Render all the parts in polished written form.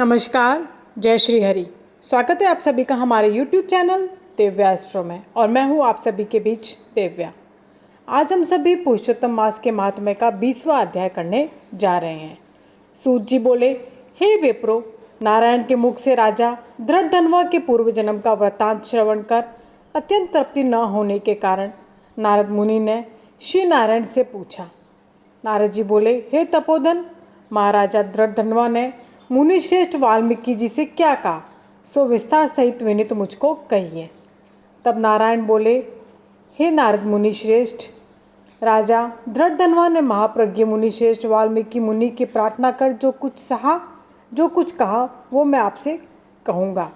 नमस्कार, जय श्री हरि। स्वागत है आप सभी का हमारे YouTube चैनल दिव्या एस्ट्रो में और मैं हूँ आप सभी के बीच दिव्या। आज हम सभी पुरुषोत्तम मास के महात्म्य का 20वां अध्याय करने जा रहे हैं। सूत जी बोले, हे विप्रो, नारायण के मुख से राजा धृतधन्वा के पूर्व जन्म का वृत्तांत श्रवण कर अत्यंत तृप्ति न होने के कारण नारद मुनि ने श्री नारायण से पूछा। नारद जी बोले, हे तपोधन, महाराजा धृतधन्वा ने मुनि श्रेष्ठ वाल्मीकि जी से क्या कहा, सो विस्तार सहित विनीत मुझको कहिए। तब नारायण बोले, हे नारद मुनि श्रेष्ठ, राजा धृतधन्वा ने महाप्रज्ञ मुनि श्रेष्ठ वाल्मीकि मुनि की प्रार्थना कर जो कुछ कहा वो मैं आपसे कहूँगा।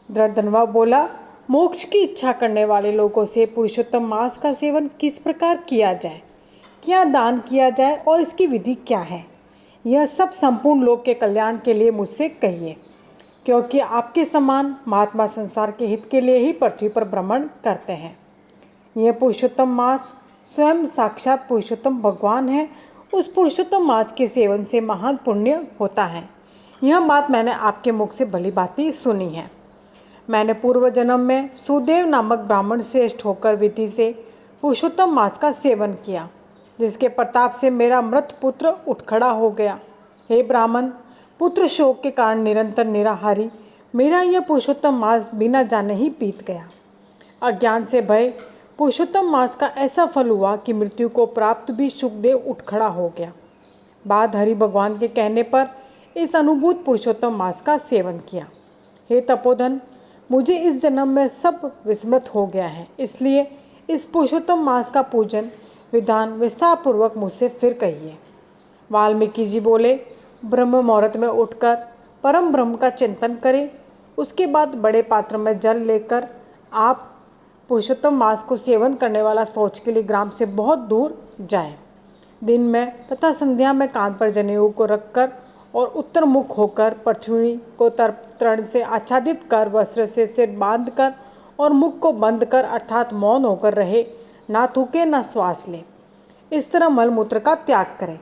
धृतधन्वा बोला, मोक्ष की इच्छा करने वाले लोगों से पुरुषोत्तम मास का सेवन किस प्रकार किया जाए, क्या दान किया जाए और इसकी विधि क्या है, यह सब संपूर्ण लोक के कल्याण के लिए मुझसे कहिए, क्योंकि आपके समान महात्मा संसार के हित के लिए ही पृथ्वी पर भ्रमण करते हैं। यह पुरुषोत्तम मास स्वयं साक्षात पुरुषोत्तम भगवान है। उस पुरुषोत्तम मास के सेवन से महान पुण्य होता है। यह बात मैंने आपके मुख से भली भांति सुनी है। मैंने पूर्व जन्म में सुदेव नामक ब्राह्मण श्रेष्ठ होकर विधि से पुरुषोत्तम मास का सेवन किया, जिसके प्रताप से मेरा मृत पुत्र उठ खड़ा हो गया। हे ब्राह्मण, पुत्र शोक के कारण निरंतर निराहारी मेरा यह पुरुषोत्तम मास बिना जाने ही बीत गया। अज्ञान से भय पुरुषोत्तम मास का ऐसा फल हुआ कि मृत्यु को प्राप्त भी सुखदेव उठ खड़ा हो गया। बाद हरि भगवान के कहने पर इस अनुभूत पुरुषोत्तम मास का सेवन किया। हे तपोधन, मुझे इस जन्म में सब विस्मृत हो गया है, इसलिए इस पुरुषोत्तम मास का पूजन विधान विस्तार पूर्वक मुझसे फिर कहिए। वाल्मीकि जी बोले, ब्रह्म मुहूर्त में उठकर परम ब्रह्म का चिंतन करें। उसके बाद बड़े पात्र में जल लेकर आप पुरुषोत्तम मास को सेवन करने वाला शौच के लिए ग्राम से बहुत दूर जाएं। दिन में तथा संध्या में कान पर जनेऊ को रखकर और उत्तर मुख होकर पृथ्वी को तर्ण से आच्छादित कर वस्त्र से सिर बांध कर और मुख को बंद कर अर्थात मौन होकर रहे, ना थूके ना श्वास ले। इस तरह मलमूत्र का त्याग करें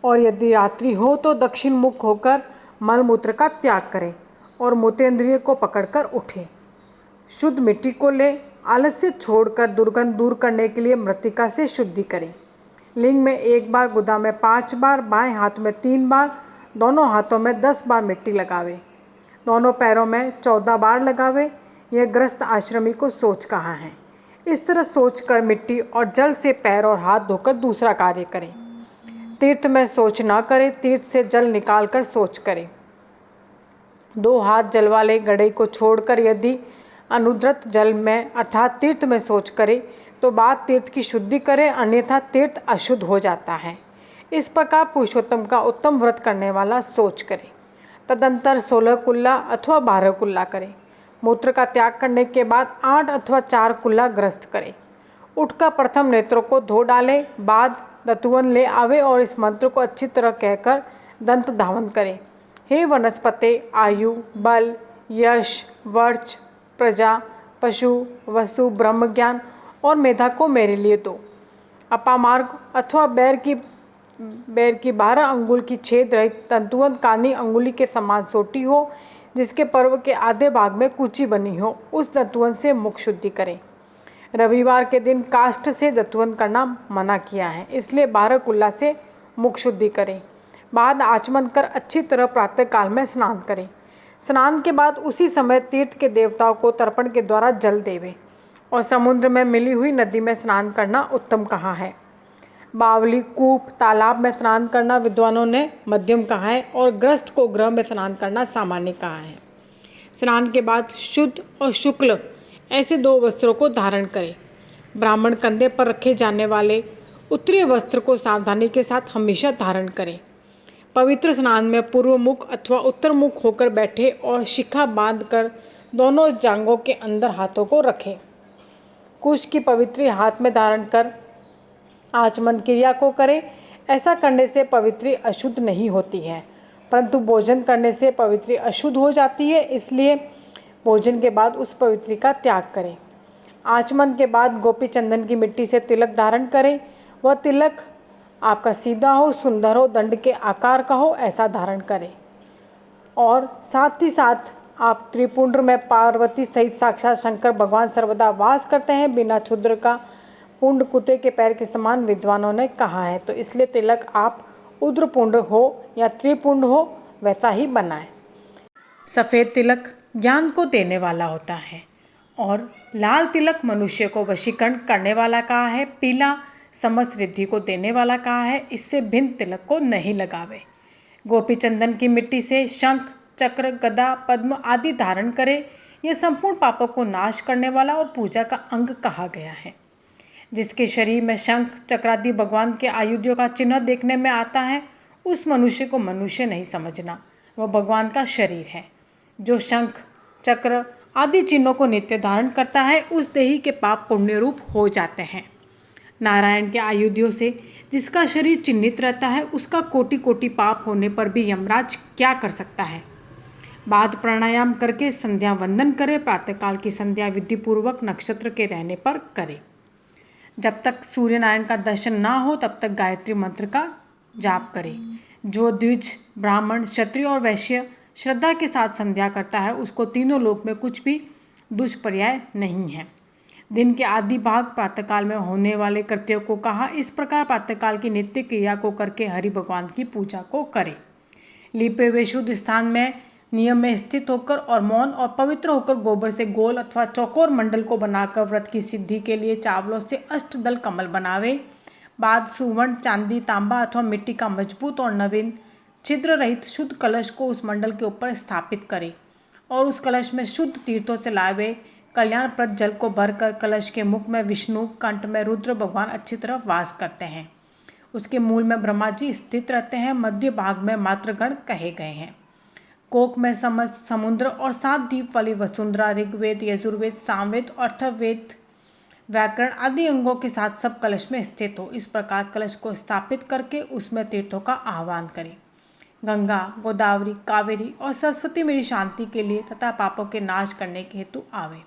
और यदि रात्रि हो तो दक्षिण मुख होकर मलमूत्र का त्याग करें और मूत्रेंद्रिय को पकड़कर उठें। शुद्ध मिट्टी को ले आलस्य छोड़कर दुर्गंध दूर करने के लिए मृत्तिका से शुद्धि करें। लिंग में 1 बार, गुदा में 5 बार, बाएं हाथ में 3 बार, दोनों हाथों में 10 बार मिट्टी लगावे, दोनों पैरों में 14 बार लगावे। यह ग्रस्त आश्रमी को सोच कहा है। इस तरह सोच कर मिट्टी और जल से पैर और हाथ धोकर दूसरा कार्य करें। तीर्थ में सोच न करें, तीर्थ से जल निकाल कर सोच करें। 2 हाथ जल वाले घड़े को छोड़कर यदि अनुद्रत जल में अर्थात तीर्थ में सोच करें तो बाद तीर्थ की शुद्धि करें, अन्यथा तीर्थ अशुद्ध हो जाता है। इस प्रकार पुरुषोत्तम का उत्तम व्रत करने वाला सोच करे। तदंतर 16 कुल्ला अथवा 12 कुल्ला करें। मूत्र का त्याग करने के बाद 8 अथवा 4 कुल्ला ग्रस्त करें। उठकर प्रथम नेत्रों को धो डाले, बाद दतुवन ले आवे और इस मंत्र को अच्छी तरह कहकर दंत धावन करें। हे वनस्पते, आयु, बल, यश, वर्च, प्रजा, पशु, वसु, ब्रह्म ज्ञान और मेधा को मेरे लिए दो। अपामार्ग अथवा बैर की 12 अंगुल की छेद रहित तंतुवंत कानी अंगुली के समान सोटी हो, जिसके पर्व के आधे भाग में कुची बनी हो, उस दतुवन से मुख शुद्धि करें। रविवार के दिन काष्ठ से दतुवन करना मना किया है, इसलिए 12 कुल्ला से मुख शुद्धि करें। बाद आचमन कर अच्छी तरह प्रातः काल में स्नान करें। स्नान के बाद उसी समय तीर्थ के देवताओं को तर्पण के द्वारा जल देवें और समुद्र में मिली हुई नदी में स्नान करना उत्तम कहा है। बावली, कूप, तालाब में स्नान करना विद्वानों ने मध्यम कहा है और ग्रस्त को गृह में स्नान करना सामान्य कहा है। स्नान के बाद शुद्ध और शुक्ल ऐसे 2 वस्त्रों को धारण करें। ब्राह्मण कंधे पर रखे जाने वाले उत्तरीय वस्त्र को सावधानी के साथ हमेशा धारण करें। पवित्र स्नान में पूर्व मुख अथवा उत्तर मुख होकर बैठे और शिखा बांधकर दोनों जांघों के अंदर हाथों को रखें। कुश की पवित्री हाथ में धारण कर आचमन क्रिया को करें। ऐसा करने से पवित्री अशुद्ध नहीं होती है, परंतु भोजन करने से पवित्री अशुद्ध हो जाती है, इसलिए भोजन के बाद उस पवित्री का त्याग करें। आचमन के बाद गोपी चंदन की मिट्टी से तिलक धारण करें। वह तिलक आपका सीधा हो, सुंदर हो, दंड के आकार का हो, ऐसा धारण करें। और साथ ही साथ आप त्रिपुंड में पार्वती सहित साक्षात शंकर भगवान सर्वदा वास करते हैं। बिना क्षुद्र का पुंड कुत्ते के पैर के समान विद्वानों ने कहा है। तो इसलिए तिलक आप उद्रपुंड हो या त्रिपुंड हो वैसा ही बनाएं। सफ़ेद तिलक ज्ञान को देने वाला होता है और लाल तिलक मनुष्य को वशीकरण करने वाला कहा है। पीला समस्त रिद्धि को देने वाला कहा है। इससे भिन्न तिलक को नहीं लगावे। गोपी चंदन की मिट्टी से शंख चक्र गदा पद्म आदि धारण करे। यह संपूर्ण पापों को नाश करने वाला और पूजा का अंग कहा गया है। जिसके शरीर में शंख चक्रादि भगवान के आयुधों का चिन्ह देखने में आता है, उस मनुष्य को मनुष्य नहीं समझना, वह भगवान का शरीर है। जो शंख चक्र आदि चिन्हों को नित्य धारण करता है, उस देही के पाप पुण्य रूप हो जाते हैं। नारायण के आयुधों से जिसका शरीर चिन्हित रहता है, उसका कोटि कोटि पाप होने पर भी यमराज क्या कर सकता है। बाद प्राणायाम करके संध्या वंदन करे। प्रातःकाल की संध्या विधि पूर्वक नक्षत्र के रहने पर करे। जब तक सूर्य नारायण का दर्शन ना हो तब तक गायत्री मंत्र का जाप करे। जो द्विज ब्राह्मण क्षत्रिय और वैश्य श्रद्धा के साथ संध्या करता है, उसको तीनों लोक में कुछ भी दुष्पर्याय नहीं है। दिन के आदि भाग प्रातःकाल में होने वाले कृत्यों को कहा। इस प्रकार प्रातःकाल की नित्य क्रिया को करके हरि भगवान की पूजा को करे। लीपे हुए शुद्ध स्थान में नियम में स्थित होकर और मौन और पवित्र होकर गोबर से गोल अथवा चौकोर मंडल को बनाकर व्रत की सिद्धि के लिए चावलों से अष्टदल कमल बनावे। बाद सुवर्ण चांदी तांबा अथवा मिट्टी का मजबूत और नवीन छिद्र रहित शुद्ध कलश को उस मंडल के ऊपर स्थापित करे और उस कलश में शुद्ध तीर्थों से लावे कल्याणप्रद जल को भरकर कलश के मुख में विष्णु, कंठ में रुद्र भगवान अच्छी तरह वास करते हैं। उसके मूल में ब्रह्मा जी स्थित रहते हैं। मध्य भाग में मातृगण कहे गए हैं। कोक में समुद्र और 7 द्वीप वाली वसुंधरा ऋग्वेद यजुर्वेद सामवेद अर्थवेद व्याकरण आदि अंगों के साथ सब कलश में स्थित हो। इस प्रकार कलश को स्थापित करके उसमें तीर्थों का आह्वान करें। गंगा गोदावरी कावेरी और सरस्वती मेरी शांति के लिए तथा पापों के नाश करने के हेतु आवे।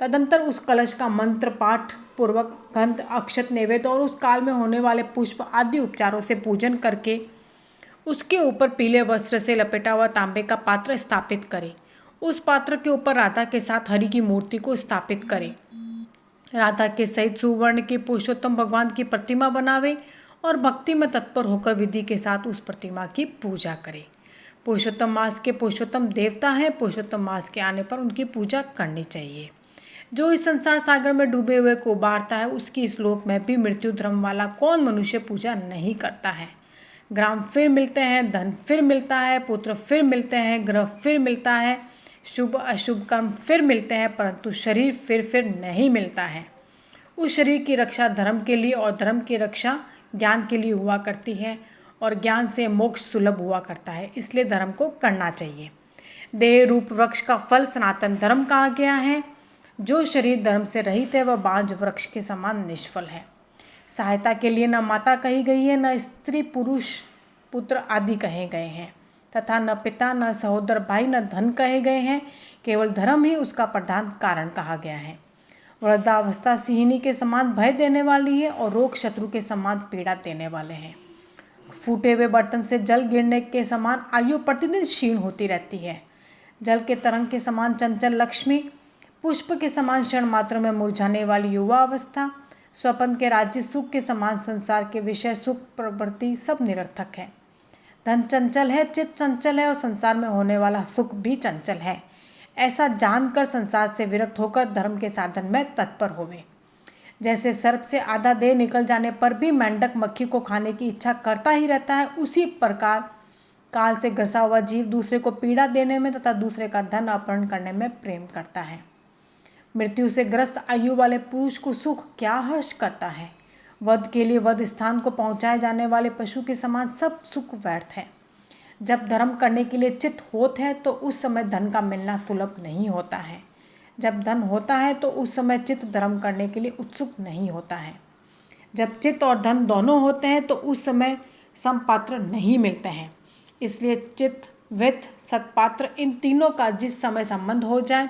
तदंतर उस कलश का मंत्र पाठ पूर्वक गंध अक्षत नैवेद्य और उस काल में होने वाले पुष्प आदि उपचारों से पूजन करके उसके ऊपर पीले वस्त्र से लपेटा हुआ तांबे का पात्र स्थापित करे। उस पात्र के ऊपर राधा के साथ हरि की मूर्ति को स्थापित करे। राधा के सहित सुवर्ण की पुरुषोत्तम भगवान की प्रतिमा बनावे और भक्ति में तत्पर होकर विधि के साथ उस प्रतिमा की पूजा करे। पुरुषोत्तम मास के पुरुषोत्तम देवता हैं। पुरुषोत्तम मास के आने पर उनकी पूजा करनी चाहिए। जो इस संसार सागर में डूबे हुए को उबारता है, उसकी इस लोक में भी मृत्यु धर्म वाला कौन मनुष्य पूजा नहीं करता है। ग्राम फिर मिलते हैं, धन फिर मिलता है, पुत्र फिर मिलते हैं, ग्रह फिर मिलता है, शुभ अशुभ कर्म फिर मिलते हैं, परंतु शरीर फिर नहीं मिलता है। उस शरीर की रक्षा धर्म के लिए और धर्म की रक्षा ज्ञान के लिए हुआ करती है और ज्ञान से मोक्ष सुलभ हुआ करता है। इसलिए धर्म को करना चाहिए। देह रूप वृक्ष का फल सनातन धर्म कहा गया है। जो शरीर धर्म से रहित है वह बांझ वृक्ष के समान निष्फल है। सहायता के लिए न माता कही गई है, न स्त्री पुरुष पुत्र आदि कहे गए हैं, तथा न पिता न सहोदर भाई न धन कहे गए हैं। केवल धर्म ही उसका प्रधान कारण कहा गया है। वृद्धावस्था सिंहिनी के समान भय देने वाली है और रोग शत्रु के समान पीड़ा देने वाले हैं। फूटे हुए बर्तन से जल गिरने के समान आयु प्रतिदिन क्षीण होती रहती है। जल के तरंग के समान चंचल लक्ष्मी, पुष्प के समान क्षण मात्र में मुरझाने वाली युवा अवस्था, स्वप्न के राज्य सुख के समान संसार के विषय सुख प्रवृत्ति सब निरर्थक है। धन चंचल है, चित्त चंचल है और संसार में होने वाला सुख भी चंचल है। ऐसा जानकर संसार से विरक्त होकर धर्म के साधन में तत्पर होवे। जैसे सर्प से आधा देह निकल जाने पर भी मेंढक मक्खी को खाने की इच्छा करता ही रहता है, उसी प्रकार काल से घसा हुआ जीव दूसरे को पीड़ा देने में तथा दूसरे का धन अपहरण करने में प्रेम करता है। मृत्यु से ग्रस्त आयु वाले पुरुष को सुख क्या हर्ष करता है। वध के लिए वध स्थान को पहुँचाए जाने वाले पशु के समान सब सुख व्यर्थ है। जब धर्म करने के लिए चित्त होता है तो उस समय धन का मिलना सुलभ नहीं होता है। जब धन होता है तो उस समय चित्त धर्म करने के लिए उत्सुक नहीं होता है। जब चित्त और धन दोनों होते हैं तो उस समय समपात्र नहीं मिलते हैं। इसलिए चित्त वित्त सत्पात्र इन तीनों का जिस समय संबंध हो जाए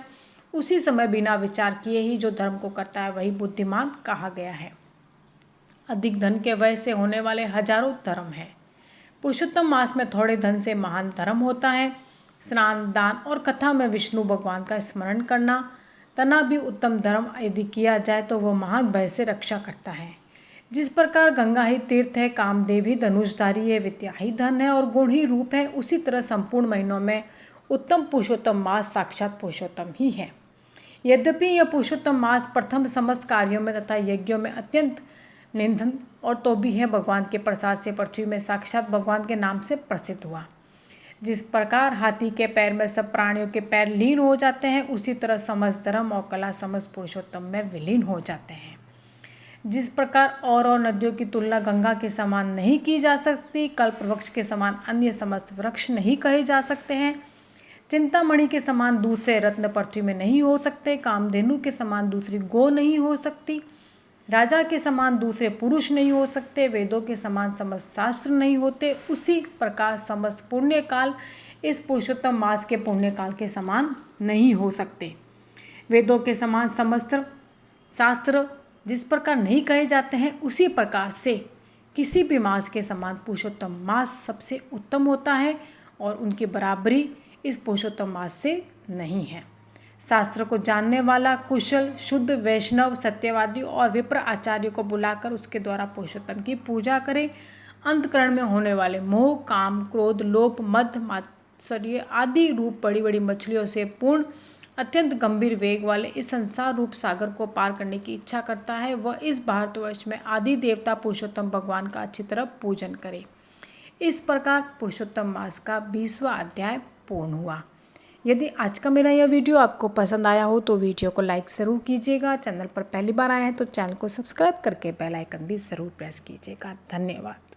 उसी समय बिना विचार किए ही जो धर्म को करता है वही बुद्धिमान कहा गया है। अधिक धन के व्यय से होने वाले हजारों धर्म हैं। पुरुषोत्तम मास में थोड़े धन से महान धर्म होता है। स्नान, दान और कथा में विष्णु भगवान का स्मरण करना तना भी उत्तम धर्म यदि किया जाए तो वह महान भय से रक्षा करता है। जिस प्रकार गंगा ही तीर्थ है, कामदेव ही धनुषधारी है, विद्या ही धन है और गुण ही रूप है, उसी तरह संपूर्ण महीनों में उत्तम पुरुषोत्तम मास साक्षात पुरुषोत्तम ही है। यद्यपि यह पुरुषोत्तम मास प्रथम समस्त कार्यों में तथा यज्ञों में अत्यंत निंदन और तो भी है भगवान के प्रसाद से पृथ्वी में साक्षात भगवान के नाम से प्रसिद्ध हुआ। जिस प्रकार हाथी के पैर में सब प्राणियों के पैर लीन हो जाते हैं, उसी तरह समस्त धर्म और कला समस्त पुरुषोत्तम में विलीन हो जाते हैं। जिस प्रकार और नदियों की तुलना गंगा के समान नहीं की जा सकती, कल्प वृक्ष के समान अन्य समस्त वृक्ष नहीं कहे जा सकते हैं, चिंतामणि के समान दूसरे रत्न पृथ्वी में नहीं हो सकते, कामधेनु के समान दूसरी गौ नहीं हो सकती, राजा के समान दूसरे पुरुष नहीं हो सकते, वेदों के समान समस्त शास्त्र नहीं होते, उसी प्रकार समस्त पुण्यकाल इस पुरुषोत्तम मास के पुण्यकाल के समान नहीं हो सकते। वेदों के समान समस्त शास्त्र जिस प्रकार नहीं कहे जाते हैं, उसी प्रकार से किसी भी मास के समान पुरुषोत्तम मास सबसे उत्तम होता है और उनकी बराबरी इस पुरुषोत्तम मास से नहीं है। शास्त्र को जानने वाला कुशल शुद्ध वैष्णव सत्यवादी और विप्र आचार्य को बुलाकर उसके द्वारा पुरुषोत्तम की पूजा करें। अंतकरण में होने वाले मोह, काम, क्रोध, लोभ, मद, मात्सर्य आदि रूप बड़ी बड़ी मछलियों से पूर्ण अत्यंत गंभीर वेग वाले इस संसार रूप सागर को पार करने की इच्छा करता है, वह इस भारतवर्ष में आदि देवता पुरुषोत्तम भगवान का अच्छी तरह पूजन करे। इस प्रकार पुरुषोत्तम मास का 20वां अध्याय पूर्ण हुआ। यदि आज का मेरा यह वीडियो आपको पसंद आया हो तो वीडियो को लाइक ज़रूर कीजिएगा। चैनल पर पहली बार आए हैं तो चैनल को सब्सक्राइब करके बेल आइकन भी ज़रूर प्रेस कीजिएगा। धन्यवाद।